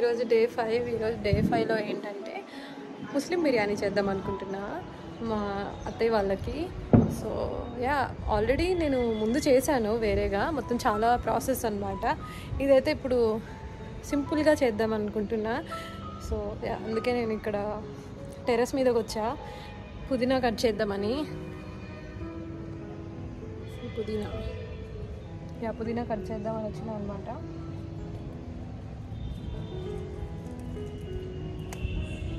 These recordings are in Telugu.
ఈరోజు డే 5. ఈరోజు డే 5లో ఏంటంటే ముస్లిం బిర్యానీ చేద్దాం అనుకుంటున్నా మా అత్తయ్య వాళ్ళకి. సో యా, ఆల్రెడీ నేను ముందు చేశాను వేరేగా, మొత్తం చాలా ప్రాసెస్ అనమాట. ఇదైతే ఇప్పుడు సింపుల్గా చేద్దాం అనుకుంటున్నా. సో యా, అందుకే నేను ఇక్కడ టెర్రస్ మీదకి వచ్చా పుదీనా కట్ చేద్దామని. పుదీనా కట్ చేద్దామని వచ్చినా అనమాట.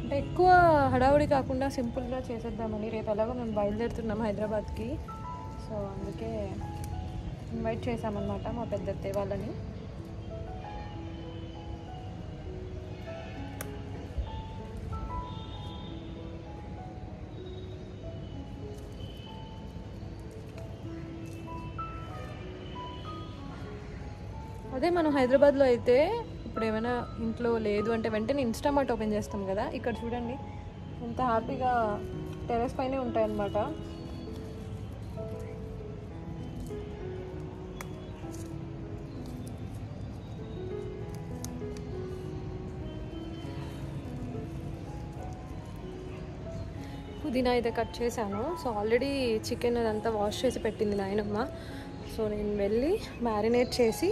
అంటే ఎక్కువ హడావుడి కాకుండా సింపుల్గా చేసేద్దామని. రేపు ఎలాగో మేము బయలుదేరుతున్నాం హైదరాబాద్కి. సో అందుకే ఇన్వైట్ చేసామన్నమాట మా పెద్ద అత్తయ్య వాళ్ళని. అదే మనం హైదరాబాద్లో అయితే ఇప్పుడు ఏమైనా ఇంట్లో లేదు అంటే వెంటనే ఇన్స్టామార్ట్ ఓపెన్ చేస్తాం కదా. ఇక్కడ చూడండి ఎంత హ్యాపీగా టెర్రస్ పైనే ఉంటాయన్నమాట. పుదీనా అయితే కట్ చేశాను. సో ఆల్రెడీ చికెన్ అదంతా వాష్ చేసి పెట్టింది నాయనమ్మ. సో నేను వెళ్ళి మ్యారినేట్ చేసి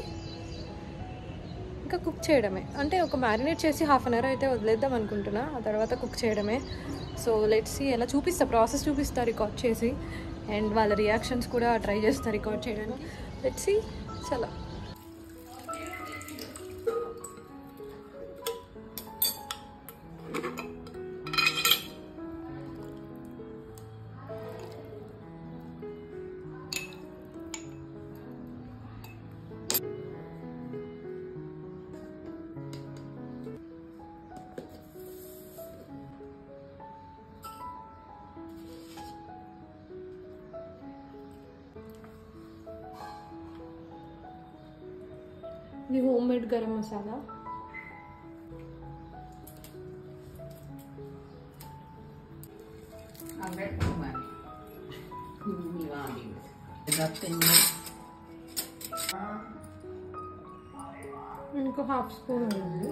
కుక్ చేయడమే. అంటే ఒక మ్యారినేట్ చేసి హాఫ్ అన్ అవర్ అయితే వదిలేద్దాం అనుకుంటున్నా, ఆ తర్వాత కుక్ చేయడమే. సో లెట్స్ సీ, ఎలా చూపిస్తా, ప్రాసెస్ చూపిస్తా రికార్డ్ చేసి, అండ్ వాళ్ళ రియాక్షన్స్ కూడా ట్రై చేస్తా రికార్డ్ చేయడానికి. Let's see. చలో ఇది హోమ్ మేడ్ గరం మసాలా. ఇంకో హాఫ్ స్పూన్ ఉంది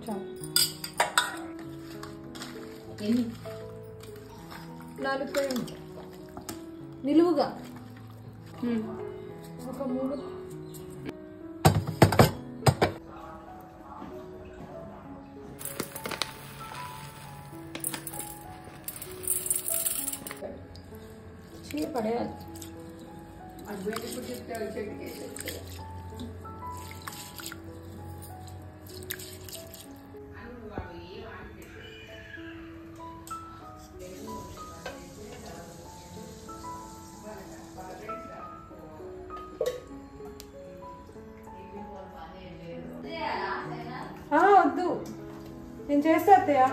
చాలు. 4 నిలువుగా ఒక 3. పడేయాలి. వద్దు, నేను చేస్తా అత్తయ్య.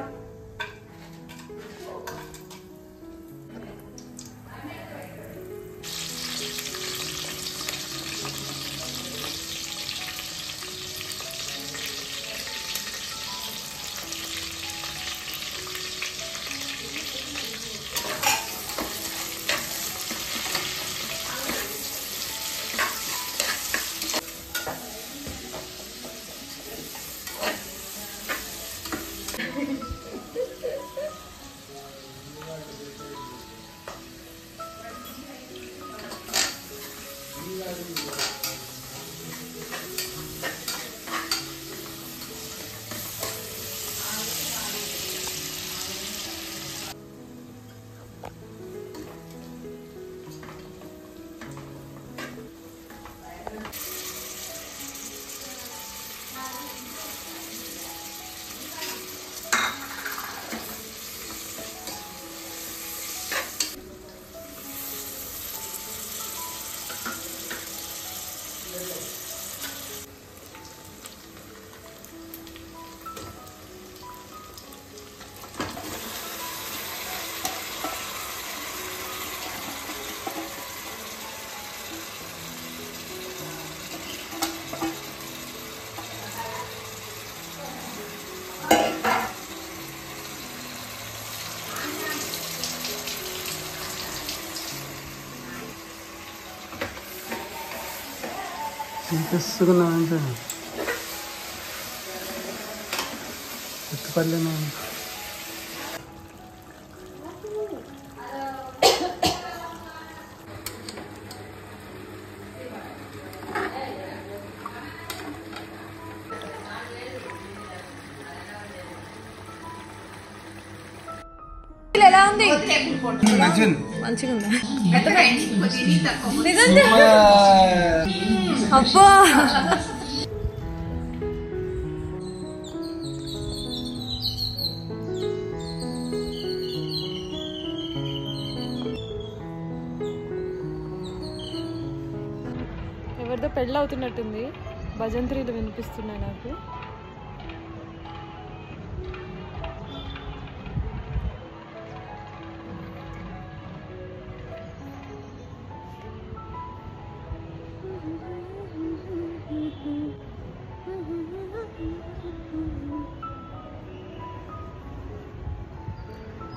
తీసుకున్నానంటే పల్లెను ఎలా ఉంది? మంచిగా ఉందా? అబ్బా ఎవరిదో పెళ్ళి అవుతున్నట్టుంది. భజంత్రీలు వినిపిస్తున్నాయి నాకు.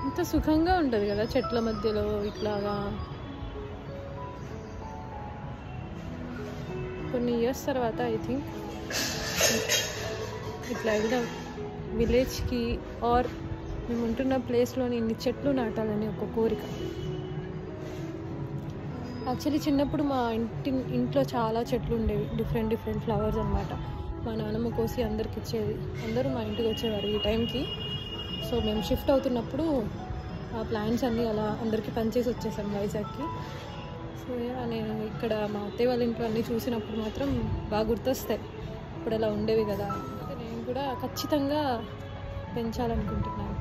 ఎంత సుఖంగా ఉంటుంది కదా చెట్ల మధ్యలో ఇట్లాగా. కొన్ని ఇయర్స్ తర్వాత ఐ థింక్ ఇట్లా వెళ్దాం విలేజ్కి ఆర్ మేము ఉంటున్న ప్లేస్లోని ఇన్ని చెట్లు నాటాలని ఒక కోరిక. యాక్చువల్లీ చిన్నప్పుడు మా ఇంట్లో చాలా చెట్లు ఉండేవి, డిఫరెంట్ ఫ్లవర్స్ అనమాట. మా నాన్నమ్మ కోసి అందరికి ఇచ్చేది. అందరూ మా ఇంటికి వచ్చేవారు ఈ టైంకి. సో మేము షిఫ్ట్ అవుతున్నప్పుడు ఆ ప్లాంట్స్ అన్నీ అలా అందరికీ పనిచేసి వచ్చేసాం వైజాగ్కి. సో నేను ఇక్కడ మా అత్తయ్య వాళ్ళ ఇంట్లో అన్నీ చూసినప్పుడు మాత్రం బాగా గుర్తొస్తాయి. ఇప్పుడు అలా ఉండేవి కదా. నేను కూడా ఖచ్చితంగా పెంచాలనుకుంటున్నాను.